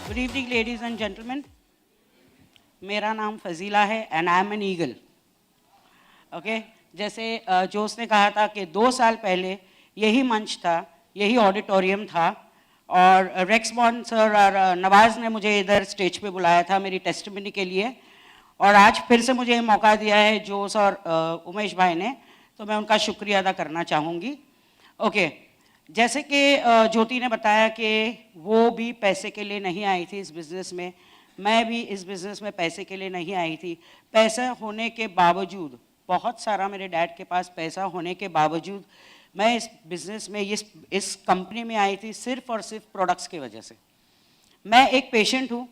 Good evening ladies and gentleman, मेरा नाम फजीला है and I am an eagle. Okay, जैसे जोश ने कहा था कि 2 साल पहले यही मंच था, यही ऑडिटोरियम था और रेक्समॉन सर और नवाज ने मुझे इधर स्टेज पे बुलाया था मेरी टेस्टिमनी के लिए, और आज फिर से मुझे मौका दिया है जोश और उमेश भाई ने, तो मैं उनका शुक्रिया अदा करना चाहूँगी। ओके, जैसे कि ज्योति ने बताया कि वो भी पैसे के लिए नहीं आई थी इस बिज़नेस में, मैं भी इस बिज़नेस में पैसे के लिए नहीं आई थी। पैसा होने के बावजूद, बहुत सारा मेरे डैड के पास पैसा होने के बावजूद मैं इस बिज़नेस में इस कंपनी में आई थी सिर्फ और सिर्फ प्रोडक्ट्स की वजह से। मैं एक पेशेंट हूँ।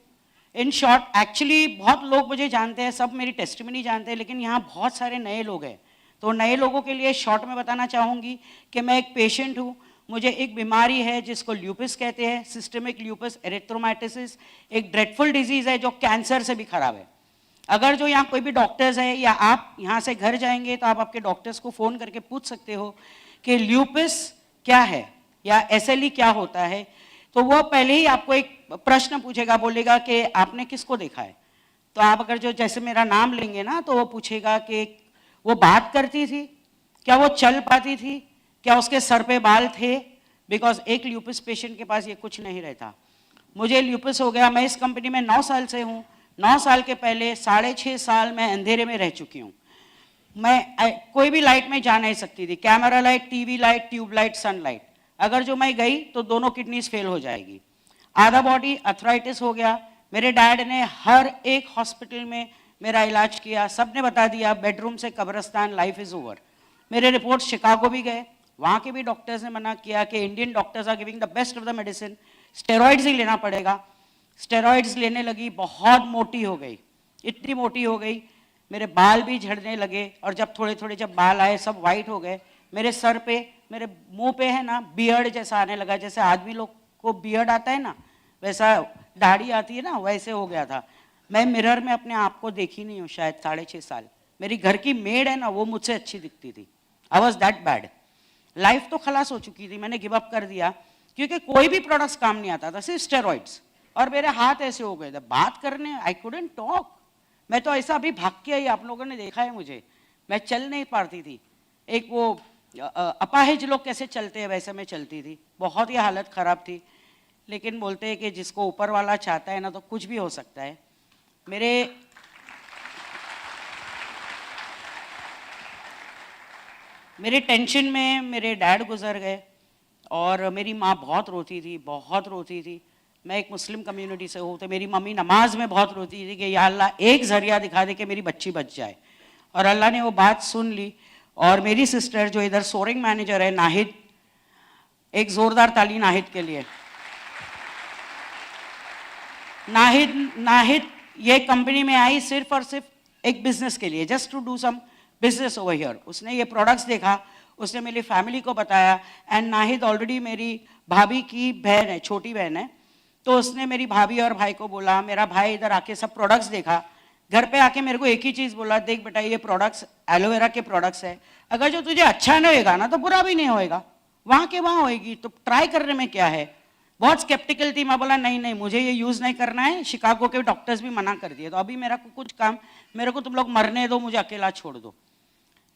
इन शॉर्ट, एक्चुअली बहुत लोग मुझे जानते हैं, सब मेरी टेस्टिमनी जानते हैं, लेकिन यहाँ बहुत सारे नए लोग हैं, तो नए लोगों के लिए शॉर्ट में बताना चाहूँगी कि मैं एक पेशेंट हूँ। मुझे एक बीमारी है जिसको ल्यूपिस कहते हैं, सिस्टेमिक ल्यूपिस एरिथ्रोमाइटिस, एक ड्रेडफुल डिजीज़ है जो कैंसर से भी खराब है। अगर जो यहाँ कोई भी डॉक्टर्स है या आप यहाँ से घर जाएंगे तो आप आपके डॉक्टर्स को फ़ोन करके पूछ सकते हो कि ल्यूपिस क्या है या एसएलई क्या होता है, तो वो पहले ही आपको एक प्रश्न पूछेगा, बोलेगा कि आपने किसको देखा है। तो आप अगर जो जैसे मेरा नाम लेंगे ना, तो वो पूछेगा कि वो बात करती थी, क्या वो चल पाती थी, क्या उसके सर पे बाल थे, बिकॉज एक ल्यूपिस पेशेंट के पास ये कुछ नहीं रहता। मुझे ल्यूपिस हो गया, मैं इस कंपनी में 9 साल से हूँ। 9 साल के पहले 6.5 साल मैं अंधेरे में रह चुकी हूँ। मैं कोई भी लाइट में जा नहीं सकती थी, camera light, TV light, tube light, sunlight. अगर जो मैं गई तो दोनों किडनीज फेल हो जाएगी। आधा बॉडी अर्थराइटिस हो गया। मेरे डैड ने हर एक हॉस्पिटल में मेरा इलाज किया, सब ने बता दिया बेडरूम से कब्रिस्तान, लाइफ इज ओवर। मेरे रिपोर्ट शिकागो भी गए, वहाँ के भी डॉक्टर्स ने मना किया कि Indian doctors are giving the best of the medicine, steroids ही लेना पड़ेगा। स्टेरॉइड्स लेने लगी, बहुत मोटी हो गई, इतनी मोटी हो गई मेरे बाल भी झड़ने लगे, और जब थोड़े थोड़े जब बाल आए सब वाइट हो गए। मेरे सर पे, मेरे मुंह पे है ना बियर्ड जैसा आने लगा, जैसे आदमी लोग को बियर्ड आता है ना, वैसा दाढ़ी आती है ना, वैसे हो गया था। मैं मिरर में अपने आप को देखी नहीं हूँ शायद 6.5 साल। मेरी घर की मेड है ना, वो मुझसे अच्छी दिखती थी। I was that bad. Life तो खलास हो चुकी थी, मैंने गिव अप कर दिया क्योंकि कोई भी प्रोडक्ट्स काम नहीं आता था, सिर्फ स्टेरॉइड्स। और मेरे हाथ ऐसे हो गए थे बात करने, आई कुडंट टॉक। मैं तो ऐसा अभी भाग के आई, आप लोगों ने देखा है मुझे, मैं चल नहीं पाती थी। एक वो अपाहिज लोग कैसे चलते हैं वैसे मैं चलती थी, बहुत ही हालत ख़राब थी। लेकिन बोलते हैं कि जिसको ऊपर वाला चाहता है ना, तो कुछ भी हो सकता है। मेरे टेंशन में मेरे डैड गुजर गए और मेरी माँ बहुत रोती थी, बहुत रोती थी। मैं एक मुस्लिम कम्युनिटी से हूँ, तो मेरी मम्मी नमाज में बहुत रोती थी कि या अल्लाह एक जरिया दिखा दे कि मेरी बच्ची बच जाए। और अल्लाह ने वो बात सुन ली। और मेरी सिस्टर जो इधर सोरिंग मैनेजर है, नाहिद, एक जोरदार ताली नाहिद के लिए। नाहिद ये कंपनी में आई सिर्फ और सिर्फ एक बिजनेस के लिए, just to do some business over here. उसने ये प्रोडक्ट्स देखा, उसने मेरी फैमिली को बताया। एंड नाहिद ऑलरेडी मेरी भाभी की बहन है, छोटी बहन है, तो उसने मेरी भाभी और भाई को बोला, मेरा भाई इधर आके सब प्रोडक्ट्स देखा, घर पे आके मेरे को एक ही चीज़ बोला, देख बेटा ये प्रोडक्ट्स एलोवेरा के प्रोडक्ट्स है, अगर जो तुझे अच्छा नहीं होएगा ना तो बुरा भी नहीं होएगा, वहाँ के वहाँ होएगी, तो ट्राई करने में क्या है। बहुत स्केप्टिकल थी। मैं बोला नहीं नहीं मुझे ये यूज़ नहीं करना है, शिकागो के डॉक्टर्स भी मना कर दिए, तो अभी मेरा कुछ काम, मेरे को तुम लोग मरने दो, मुझे अकेला छोड़ दो।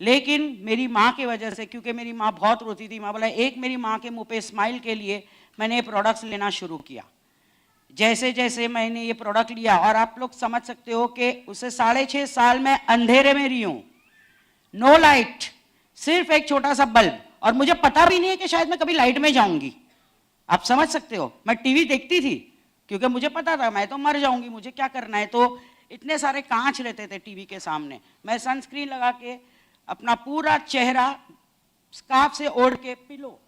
लेकिन मेरी माँ की वजह से, क्योंकि मेरी माँ बहुत रोती थी, मैं बोला एक मेरी माँ के मुंह पे स्माइल के लिए मैंने ये प्रोडक्ट्स लेना शुरू किया। जैसे जैसे मैंने ये प्रोडक्ट लिया, और आप लोग समझ सकते हो कि उसे 6.5 साल में अंधेरे में रही हूँ, नो लाइट, सिर्फ एक छोटा सा बल्ब, और मुझे पता भी नहीं है कि शायद मैं कभी लाइट में जाऊंगी। आप समझ सकते हो, मैं टीवी देखती थी क्योंकि मुझे पता था मैं तो मर जाऊंगी, मुझे क्या करना है। तो इतने सारे कांच रहते थे टीवी के सामने, मैं सनस्क्रीन लगा के अपना पूरा चेहरा स्कार्फ से ओढ़ के, पिलो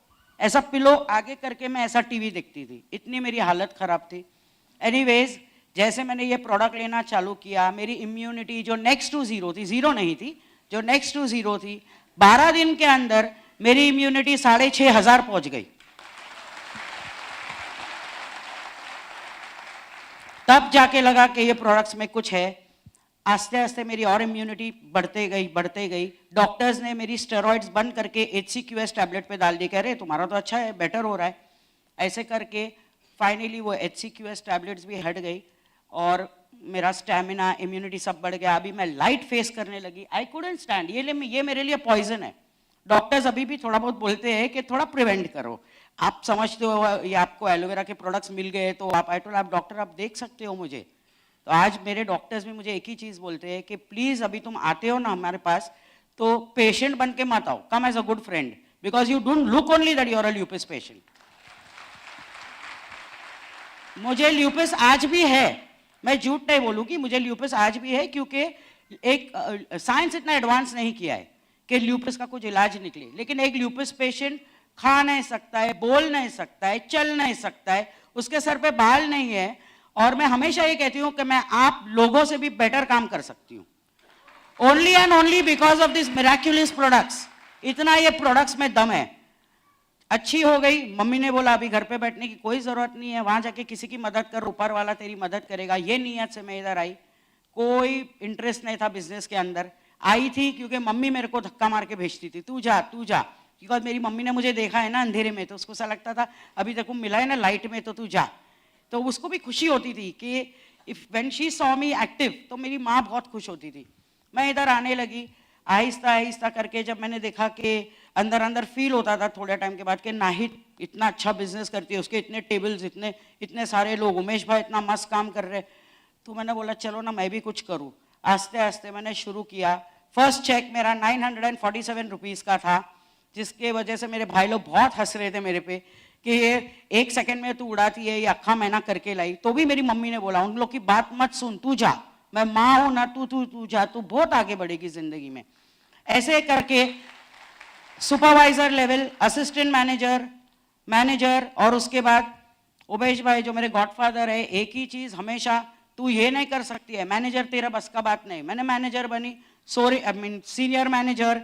ऐसा पिलो आगे करके मैं ऐसा टीवी देखती थी, इतनी मेरी हालत ख़राब थी। एनीवेज, जैसे मैंने ये प्रोडक्ट लेना चालू किया, मेरी इम्यूनिटी जो नेक्स्ट टू ज़ीरो थी, ज़ीरो नहीं थी, जो नेक्स्ट टू ज़ीरो थी, 12 दिन के अंदर मेरी इम्यूनिटी 6,500 पहुँच गई। तब जाके लगा कि ये प्रोडक्ट्स में कुछ है। आस्ते आस्ते मेरी और इम्यूनिटी बढ़ते गई। डॉक्टर्स ने मेरी स्टेरॉइड्स बंद करके HCQS टैबलेट पे डाल दी, कह रहे तुम्हारा तो अच्छा है, बेटर हो रहा है। ऐसे करके फाइनली वो HCQS टैबलेट्स भी हट गई और मेरा स्टैमिना, इम्यूनिटी सब बढ़ गया। अभी मैं लाइट फेस करने लगी। आई कुडंट स्टैंड, ये मेरे लिए पॉइजन है। डॉक्टर्स अभी भी थोड़ा बहुत बोलते हैं कि थोड़ा प्रिवेंट करो। आप समझते हो ये आपको एलोवेरा के प्रोडक्ट्स मिल गए तो आप आप डॉक्टर आप देख सकते हो मुझे। तो आज मेरे डॉक्टर्स भी मुझे एक ही चीज़ बोलते हैं कि प्लीज़ अभी तुम आते हो ना हमारे पास तो पेशेंट बन के मत आओ, come as a good friend, because you don't look only that you are a lupus patient. मुझे ल्यूपिस आज भी है, मैं झूठ नहीं बोलूँगी, मुझे ल्यूपिस आज भी है, क्योंकि एक साइंस इतना एडवांस नहीं किया है कि ल्यूपिस का कुछ इलाज निकले। लेकिन एक ल्यूपिस पेशेंट खा नहीं सकता है, बोल नहीं सकता है, चल नहीं सकता है, उसके सर पे बाल नहीं है, और मैं हमेशा ये कहती हूँ कि मैं आप लोगों से भी बेटर काम कर सकती हूँ, only and only because of this miraculous products. इतना ये प्रोडक्ट्स में दम है। अच्छी हो गई, मम्मी ने बोला अभी घर पे बैठने की कोई जरूरत नहीं है, वहां जाके किसी की मदद कर, ऊपर वाला तेरी मदद करेगा। ये नीयत से मैं इधर आई, कोई इंटरेस्ट नहीं था बिजनेस के अंदर। आई थी क्योंकि मम्मी मेरे को धक्का मार के भेजती थी, तू जा तू जा, बिकॉज मेरी मम्मी ने मुझे देखा है ना अंधेरे में, तो उसको ऐसा लगता था अभी तक मिला है ना लाइट में, तो तू जा। तो उसको भी खुशी होती थी कि if when she saw me active, तो मेरी माँ बहुत खुश होती थी। मैं इधर आने लगी आहिस्ता आहिस्ता करके। जब मैंने देखा कि अंदर अंदर फील होता था थोड़े टाइम के बाद कि नाहिद इतना अच्छा बिजनेस करती है, उसके इतने टेबल्स, इतने सारे लोग, उमेश भाई इतना मस्त काम कर रहे, तो मैंने बोला चलो ना मैं भी कुछ करूँ। आस्ते आस्ते मैंने शुरू किया। फर्स्ट चेक मेरा 947 रुपीज़ का था, जिसके वजह से मेरे भाई लोग बहुत हंस रहे थे मेरे पे कि ये 1 सेकंड में तू उड़ाती है, ये अक्खा महीना करके लाई। तो भी मेरी मम्मी ने बोला उन लोग की बात मत सुन, तू जा, मैं माँ हूं ना, तू जा, तू बहुत आगे बढ़ेगी जिंदगी में। ऐसे करके supervisor level, assistant manager, manager, और उसके बाद उमेश भाई जो मेरे गॉडफादर है, एक ही चीज हमेशा, तू ये नहीं कर सकती है, मैनेजर तेरा बस का बात नहीं। मैंने मैनेजर बनी, सीनियर मैनेजर,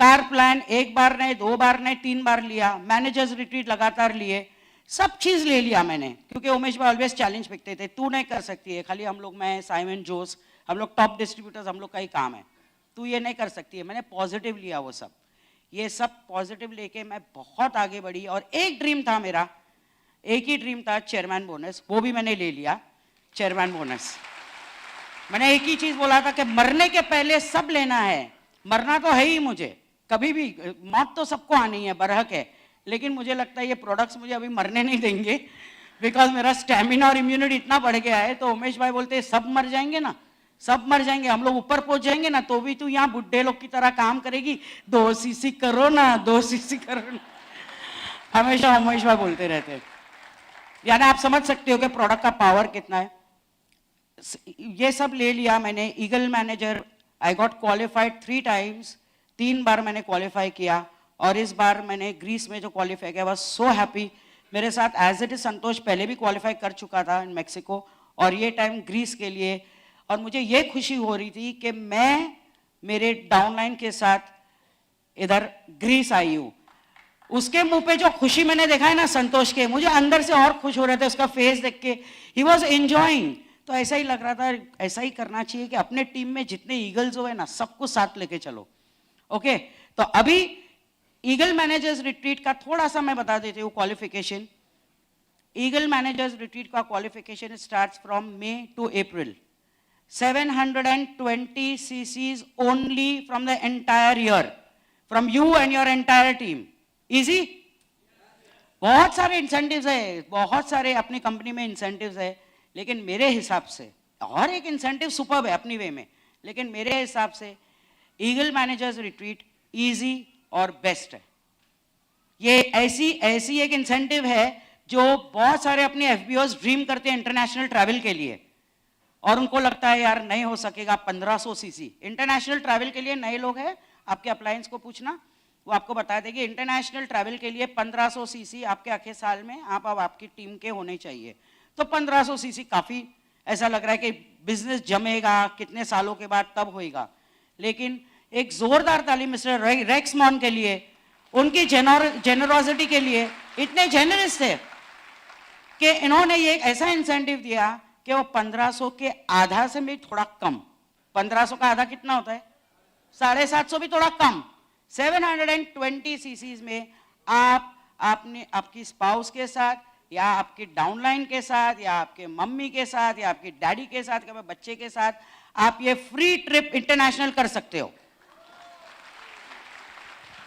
कार प्लान 1 बार नहीं, 2 बार नहीं, 3 बार लिया, मैनेजर्स रिट्रीट लगातार लिए, सब चीज ले लिया मैंने, क्योंकि उमेश भाई ऑलवेज चैलेंज फेंकते थे, तू नहीं कर सकती है, खाली हम लोग, मैं, साइमन जोस, हम लोग टॉप डिस्ट्रीब्यूटर्स, हम लोग का ही काम है, तू ये नहीं कर सकती है। मैंने पॉजिटिव लिया वो सब, ये सब पॉजिटिव लेके मैं बहुत आगे बढ़ी। और एक ड्रीम था मेरा, एक ही ड्रीम था, चेयरमैन बोनस, वो भी मैंने ले लिया चेयरमैन बोनस। मैंने एक ही चीज बोला था कि मरने के पहले सब लेना है, मरना तो है ही मुझे, कभी भी मौत तो सबको आनी है, बरहक है, लेकिन मुझे लगता है ये प्रोडक्ट्स मुझे अभी मरने नहीं देंगे, बिकॉज मेरा स्टैमिना और इम्यूनिटी इतना बढ़ गया है। तो उमेश भाई बोलते हैं सब मर जाएंगे ना, सब मर जाएंगे, हम लोग ऊपर पहुंच जाएंगे ना, तो भी तू यहाँ बुढ़े लोग की तरह काम करेगी, 2 सीसी करो ना, 2 सीसी करो ना, हमेशा उमेश भाई बोलते रहते हैं। यानी आप समझ सकते हो कि प्रोडक्ट का पावर कितना है। ये सब ले लिया मैंने। Eagle manager, I got qualified 3 times, 3 बार मैंने क्वालिफाई किया, और इस बार मैंने ग्रीस में जो क्वालिफाई किया, वाज सो हैप्पी। मेरे साथ एज इट इज संतोष पहले भी क्वालिफाई कर चुका था इन मैक्सिको, और ये टाइम ग्रीस के लिए। और मुझे ये खुशी हो रही थी कि मैं मेरे डाउनलाइन के साथ इधर ग्रीस आई हूँ। उसके मुंह पे जो खुशी मैंने देखा है ना संतोष के, मुझे अंदर से और खुश हो रहे थे उसका फेस देख के, ही वॉज एंजॉइंग। तो ऐसा ही लग रहा था, ऐसा ही करना चाहिए कि अपने टीम में जितने ईगल्स हो है ना, सबको साथ लेके चलो। ओके, तो अभी ईगल मैनेजर्स रिट्रीट का थोड़ा सा मैं बता देती हूँ क्वालिफिकेशन। ईगल मैनेजर्स रिट्रीट का qualification starts from May to April, 720 cc's only from the entire year, from you and your entire team. Easy? बहुत सारे इंसेंटिव्स है, बहुत सारे अपनी कंपनी में इंसेंटिव्स है, लेकिन मेरे हिसाब से, और एक इंसेंटिव सुपर्ब है अपनी वे में, लेकिन मेरे हिसाब से ईगल मैनेजर्स रिट्रीट इजी और बेस्ट है। ये ऐसी एक इंसेंटिव है जो बहुत सारे अपने एफबीओज ड्रीम करते हैं इंटरनेशनल ट्रैवल के लिए, और उनको लगता है यार नहीं हो सकेगा 1500 सीसी। इंटरनेशनल ट्रैवल के लिए नए लोग हैं, आपके अप्लायंस को पूछना, वो आपको बता देंगे। इंटरनेशनल ट्रैवल के लिए 1500 सीसी आपके आखिर साल में आप अब आपकी टीम के होने चाहिए। तो 1500 सीसी काफ़ी ऐसा लग रहा है कि बिजनेस जमेगा कितने सालों के बाद तब होएगा, लेकिन एक जोरदार ताली मिस्टर रेक्स मॉन के लिए, उनकी जेनरोसिटी के लिए। इतने जेनरस थे कि इन्होंने ये ऐसा इंसेंटिव दिया कि वो 1500 के आधा से भी थोड़ा कम, 1500 का आधा कितना होता है, 750 भी थोड़ा कम, 720 सीसीज में आपने आपकी स्पाउस के साथ या आपकी डाउनलाइन के साथ या आपके मम्मी के साथ या आपकी डैडी के साथ या बच्चे के साथ आप ये फ्री ट्रिप इंटरनेशनल कर सकते हो।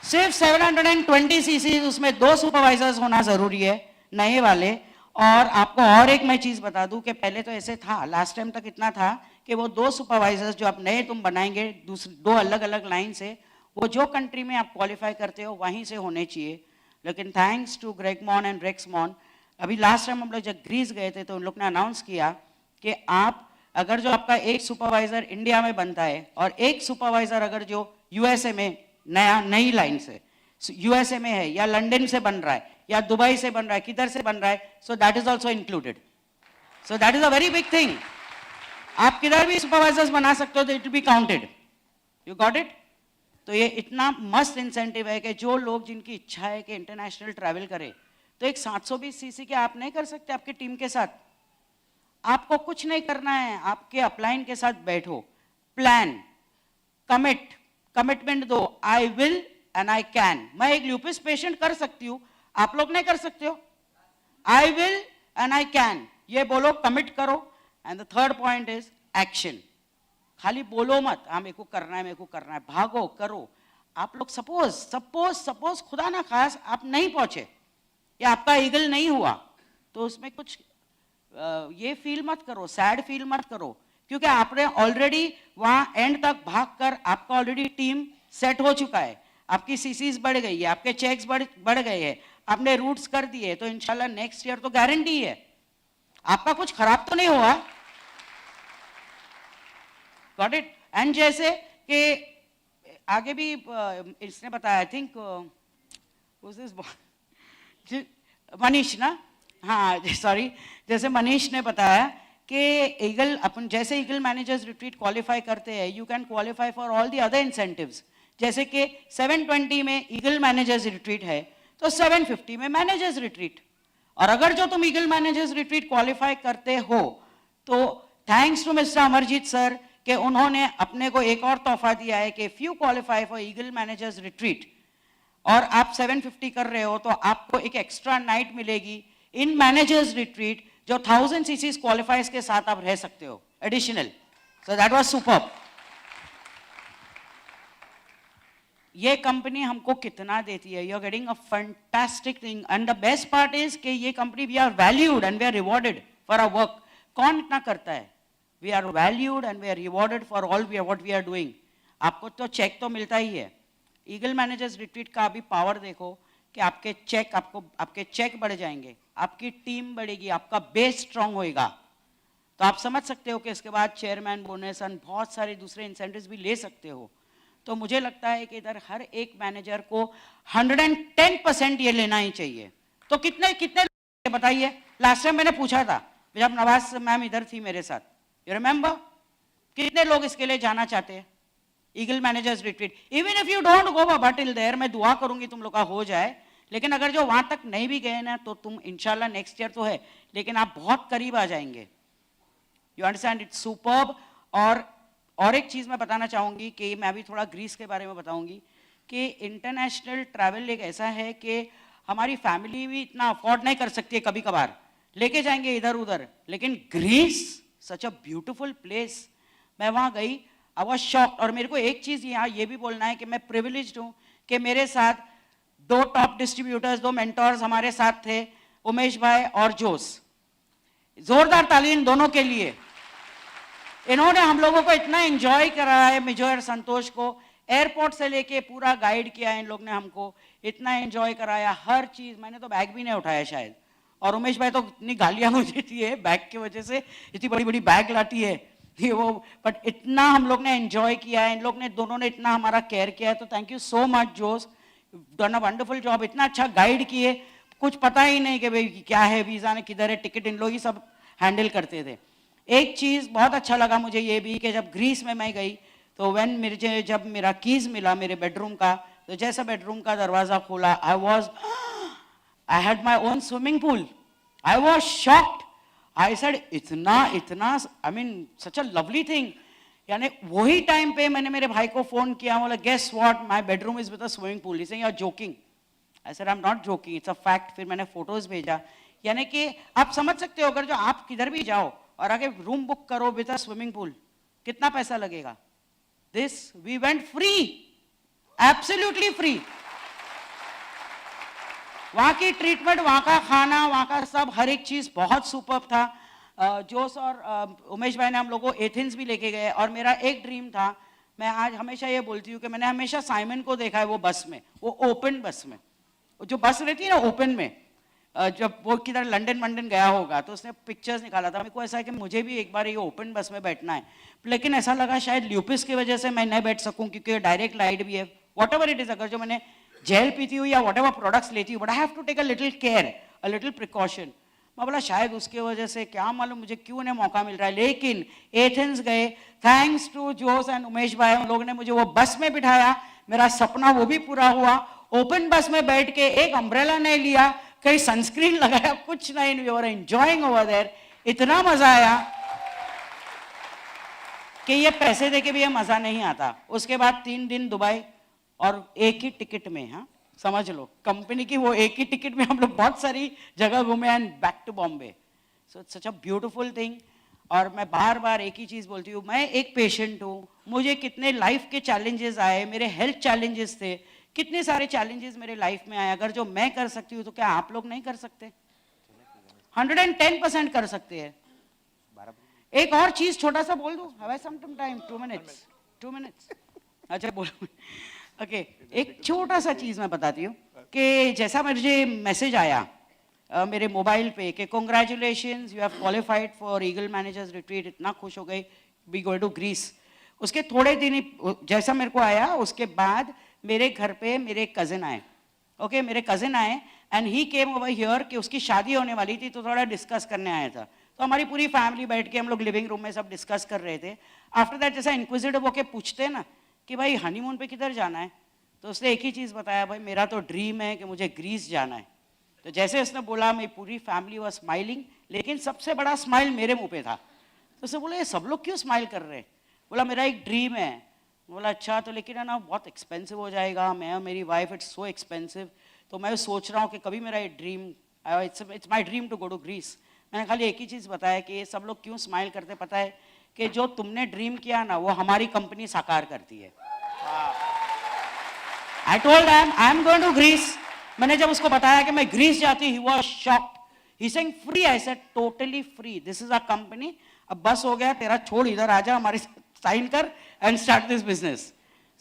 सिर्फ 720 सीसी, उसमें 2 सुपरवाइजर्स होना जरूरी है, नए वाले। और आपको और एक मैं चीज बता दूं कि पहले तो ऐसे था, लास्ट टाइम तक इतना था कि वो 2 सुपरवाइजर्स जो आप नए तुम बनाएंगे दूसरे 2 अलग अलग लाइन से, वो जो कंट्री में आप क्वालिफाई करते हो वहीं से होने चाहिए। लेकिन थैंक्स टू ग्रेगमॉन एंड रेक्समॉन, अभी लास्ट टाइम हम लोग जब ग्रीस गए थे तो उन लोग ने अनाउंस किया कि आप अगर जो आपका एक सुपरवाइजर इंडिया में बनता है और एक सुपरवाइजर अगर जो यूएसए में नई लाइन से यूएसए में है या लंदन से बन रहा है या दुबई से बन रहा है, किधर से बन रहा है, so that is also included. So that is a very big thing. आप किधर भी सुपरवाइजर्स बना सकते हो तो it will be counted. You got it? तो ये इतना मस्त इंसेंटिव है कि जो लोग जिनकी इच्छा है कि इंटरनेशनल ट्रैवल करे, तो एक 720 सीसी के आप नहीं कर सकते आपकी टीम के साथ? आपको कुछ नहीं करना है, आपके अपलाइन के साथ बैठो, प्लान, कमिटमेंट दो, I will and I can. मैं एक ल्यूपिस पेशेंट कर सकती हूं, आप लोग नहीं कर सकते हो? I will and I can, ये बोलो, कमिट करो। And the third point is action. खाली बोलो मत, हाँ मेरे को करना है, मेरे को करना है, भागो करो। आप लोग सपोज खुदा ना खास आप नहीं पहुंचे या आपका ईगल नहीं हुआ, तो उसमें कुछ ये फील मत करो, सैड फील मत करो, क्योंकि आपने ऑलरेडी वहां एंड तक भागकर आपका ऑलरेडी टीम सेट हो चुका है, आपकी सीसीज बढ़ गई है, आपके चेक्स बढ़ गए हैं, आपने रूट्स कर दिए, तो इंशाल्लाह नेक्स्ट ईयर तो गारंटी है आपका कुछ खराब तो नहीं हुआ। Got it? एंड जैसे कि आगे भी इसने बताया, आई थिंक मनीष ना, हाँ सॉरी, जैसे मनीष ने बताया कि ईगल अपन जैसे ईगल मैनेजर्स रिट्रीट क्वालिफाई करते हैं, you can qualify for all the other incentives. जैसे कि 720 में ईगल मैनेजर्स रिट्रीट है तो 750 में मैनेजर्स रिट्रीट। और अगर जो तुम ईगल मैनेजर्स रिट्रीट क्वालिफाई करते हो तो thanks to Mister Amarjeet sir कि उन्होंने अपने को एक और तोहफा दिया है कि if you qualify for eagle managers retreat और आप 750 कर रहे हो तो आपको एक एक्स्ट्रा नाइट मिलेगी इन मैनेजर्स रिट्रीट, जो 1000 सीसीज क्वालिफाइज के साथ आप रह सकते हो additional. So that was superb. ये कंपनी हमको कितना देती है, you are getting a fantastic thing. And the best part is कि ये company we are valued and we are rewarded for our work. कौन इतना करता है? We are valued and we are rewarded for all what we are doing. आपको तो check तो मिलता ही है। ईगल मैनेजर्स रिट्रीट का अभी पावर देखो कि आपके चेक बढ़ जाएंगे, आपकी टीम बढ़ेगी, आपका बेस स्ट्रांग होएगा। तो आप समझ सकते हो कि इसके बाद चेयरमैन बोनस और बहुत सारे दूसरे इंसेंटिव्स भी ले सकते हो। तो मुझे लगता है कि इधर हर एक मैनेजर को 110% ये लेना ही चाहिए। तो कितने कितने बताइए? लास्ट टाइम मैंने पूछा था जब नवाज मैम इधर थी मेरे साथ, यू रिमेंबर? कितने लोग इसके लिए जाना चाहते हैं Eagle managers Retreat? Even if you don't go बाबा टिल देयर, मैं दुआ करूंगी तुम लोग का हो जाए, लेकिन अगर जो वहां तक नहीं भी गए ना तो तुम इंशाल्लाह नेक्स्ट ईयर तो है, लेकिन आप बहुत करीब आ जाएंगे। You understand? It's superb. और एक चीज मैं बताना चाहूंगी कि मैं अभी थोड़ा ग्रीस के बारे में बताऊंगी कि इंटरनेशनल ट्रैवल एक ऐसा है कि हमारी फैमिली भी इतना अफोर्ड नहीं कर सकती है, कभी कभार लेके जाएंगे इधर उधर, लेकिन Greece such a beautiful place. मैं वहां गई, आई वाज शॉक्ड। और मेरे को एक चीज यहाँ ये भी बोलना है कि मैं प्रिविलेज्ड हूँ कि मेरे साथ 2 टॉप डिस्ट्रीब्यूटर्स, 2 मेंटोर्स हमारे साथ थे, उमेश भाई और जोश। जोरदार ताली इन दोनों के लिए। इन्होंने हम लोगों को इतना एंजॉय कराया है, मुझे और संतोष को, एयरपोर्ट से लेके पूरा गाइड किया है इन लोग ने हमको, इतना एंजॉय कराया हर चीज। मैंने तो बैग भी नहीं उठाया शायद, और उमेश भाई तो इतनी गालियां मुझे दी है बैग की वजह से, इतनी बड़ी बड़ी बैग लाती है ये वो, बट इतना हम लोग ने एंजॉय किया है, इन लोग ने दोनों ने इतना हमारा केयर किया है। तो thank you so much Jose, done a wonderful job. इतना अच्छा गाइड किए, कुछ पता ही नहीं कि भाई क्या है, वीजा ने किधर है, टिकट इन लोग ही सब हैंडल करते थे। एक चीज बहुत अच्छा लगा मुझे ये भी कि जब ग्रीस में मैं गई तो जब मेरा कीज मिला मेरे बेडरूम का, तो जैसा बेडरूम का दरवाजा खोला, I had my own swimming pool. I was shocked. I said इतना I mean such a lovely thing. यानी वही टाइम पे मैंने मेरे भाई को फोन किया, बोला guess what, my bedroom is with a swimming pool. He said you are joking. I said I am not joking, it's a fact. फिर मैंने फोटोज भेजा, यानी कि आप समझ सकते हो, अगर जो आप किधर भी जाओ और आगे रूम बुक करो विद अ स्विमिंग पूल, कितना पैसा लगेगा? This we went free, absolutely free. वहां की ट्रीटमेंट, वहां का खाना, वहां का सब, हर एक चीज बहुत सुपर्ब था। जोश और उमेश भाई ने हम लोगों को एथेंस भी लेके गए, और मेरा एक ड्रीम था, मैं आज हमेशा ये बोलती हूँ कि मैंने हमेशा साइमन को देखा है वो बस में, वो ओपन बस में, जो बस रहती है ना ओपन में, जब वो किधर लंदन वंदन गया होगा तो उसने पिक्चर्स निकाला था। मेरे को ऐसा है कि मुझे भी एक बार ये ओपन बस में बैठना है, लेकिन ऐसा लगा शायद ल्यूपिस की वजह से मैं नहीं बैठ सकूं, क्योंकि डायरेक्ट लाइट भी है, वॉट एवर इट इज। अगर जो मैंने जेल पीती हूँ या वॉट एवर प्रोडक्ट्स लेती हूँ, but I have to take a little care, a little precaution. मैं बोला शायद उसके वजह से, क्या मालूम मुझे क्यों नहीं मौका मिल रहा है। लेकिन एथेंस गए, थैंक्स टू जोश एंड उमेश भाई, उन लोगों ने मुझे वो बस में बिठाया, मेरा सपना वो भी पूरा हुआ। ओपन बस में बैठ के एक अम्ब्रेला नहीं लिया, कहीं सनस्क्रीन लगाया, कुछ नहीं, we were enjoying over there. इतना मजा आया कि ये पैसे देके भी ये मजा नहीं आता। उसके बाद 3 दिन दुबई, और एक ही टिकट में, हाँ समझ लो, कंपनी की वो एक ही टिकट में हम लोग बहुत सारी जगह घूमे, and back to Bombay. So it's such a beautiful thing. और मैं बार बार एक ही चीज बोलती हूँ, मैं एक पेशेंट हूँ, मुझे कितने लाइफ के चैलेंजेस आए, मेरे हेल्थ चैलेंजेस थे, कितने सारे चैलेंजेस मेरे लाइफ में आए। अगर जो मैं कर सकती हूँ तो क्या आप लोग नहीं कर सकते? 110% कर सकते हैं। एक और चीज छोटा सा बोल दूं, have I some time? 2 minutes. अच्छा बोलो। ओके, एक छोटा सा चीज मैं बताती हूँ कि जैसा मुझे मैसेज आया मेरे मोबाइल पे कि congratulations, you have qualified for eagle managers retreat, इतना खुश हो गई, वी गो टू ग्रीस। उसके थोड़े दिन जैसा मेरे को आया, उसके बाद मेरे घर पे मेरे कजिन आए। ओके, मेरे कजिन आए, and he came over here कि उसकी शादी होने वाली थी, तो थोड़ा डिस्कस करने आया था। तो हमारी पूरी फैमिली बैठ के हम लोग लिविंग रूम में सब डिस्कस कर रहे थे। आफ्टर दैट जैसा इंक्विजिटिव होके पूछते हैं ना कि भाई हनीमून पे किधर जाना है, तो उसने एक ही चीज़ बताया, भाई मेरा तो ड्रीम है कि मुझे ग्रीस जाना है। तो जैसे उसने बोला, मेरी पूरी फैमिली वॉज स्माइलिंग, लेकिन सबसे बड़ा स्माइल मेरे मुंह पे था। तो उसने बोला ये सब लोग क्यों स्माइल कर रहे हैं? बोला मेरा एक ड्रीम है। बोला अच्छा, तो लेकिन है ना बहुत एक्सपेंसिव हो जाएगा, मैं और मेरी वाइफ, इट्स सो एक्सपेंसिव। तो मैं सोच रहा हूँ कि कभी मेरा ये dream, it's my dream to go to Greece. मैंने खाली एक ही चीज़ बताया कि ये सब लोग क्यों स्माइल करते, पता है कि जो तुमने ड्रीम किया ना वो हमारी कंपनी साकार करती है। I told him I am going to Greece. मैंने जब उसको बताया कि मैं ग्रीस जाती, he was shocked. He saying free. I said totally free. This is our company. अब बस हो गया तेरा, छोड़, इधर आजा, हमारी साइन कर and start this business.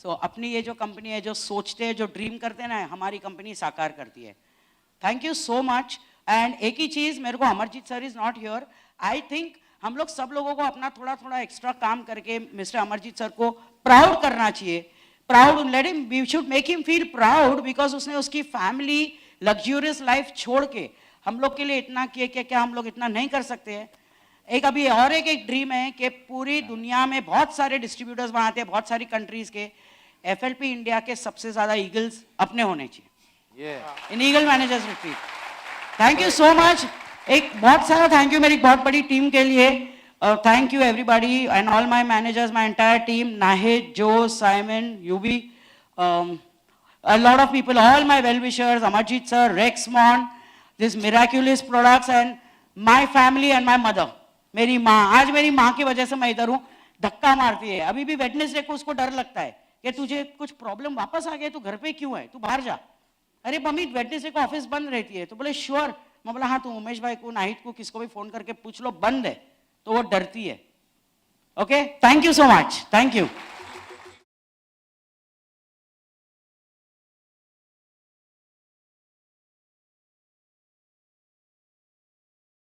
So अपनी ये जो कंपनी है, जो सोचते हैं, जो ड्रीम करते हैं ना, हमारी कंपनी साकार करती है। Thank you so much. And एक ही चीज, मेरे को Amarjeet sir is not here, I think हम लोग सब लोगों को अपना थोड़ा थोड़ा एक्स्ट्रा काम करके मिस्टर अमरजीत सर को प्राउड करना चाहिए। Proud, let him, we should make him feel proud, because उसने उसकी फैमिली लग्जूरियस लाइफ छोड़ के हम लोग के लिए इतना किया। क्या हम लोग इतना नहीं कर सकते हैं? एक अभी और एक ड्रीम है कि पूरी दुनिया में बहुत सारे डिस्ट्रीब्यूटर्स वहां आते हैं, बहुत सारी कंट्रीज के, एफएलपी इंडिया के सबसे ज्यादा ईगल्स अपने होने चाहिए in eagle managers retreat. Thank you so much. एक बहुत सारा थैंक यू मेरी बहुत बड़ी टीम के लिए। Thank you everybody and all my managers, my entire team, Nahid, Joe, Simon, Yubi, a lot of people, all my well-wishers, Amarjit sir, Rexmond, this miraculous products, and my family and my mother. मेरी माँ, आज मेरी माँ की वजह से मैं इधर हूँ, धक्का मारती है। अभी भी वेडनेसडे को उसको डर लगता है कि तुझे कुछ प्रॉब्लम, वापस आ गए, तू घर पे क्यों है, तू बाहर जा। अरे मम्मी वेडनेसडे को ऑफिस बंद रहती है। तो बोले श्योर। मैं बोला हाँ, तू उमेश भाई को, नाहिद को, किसको भी फोन करके पूछ लो, बंद है। तो वो डरती है। Okay, thank you so much, thank you.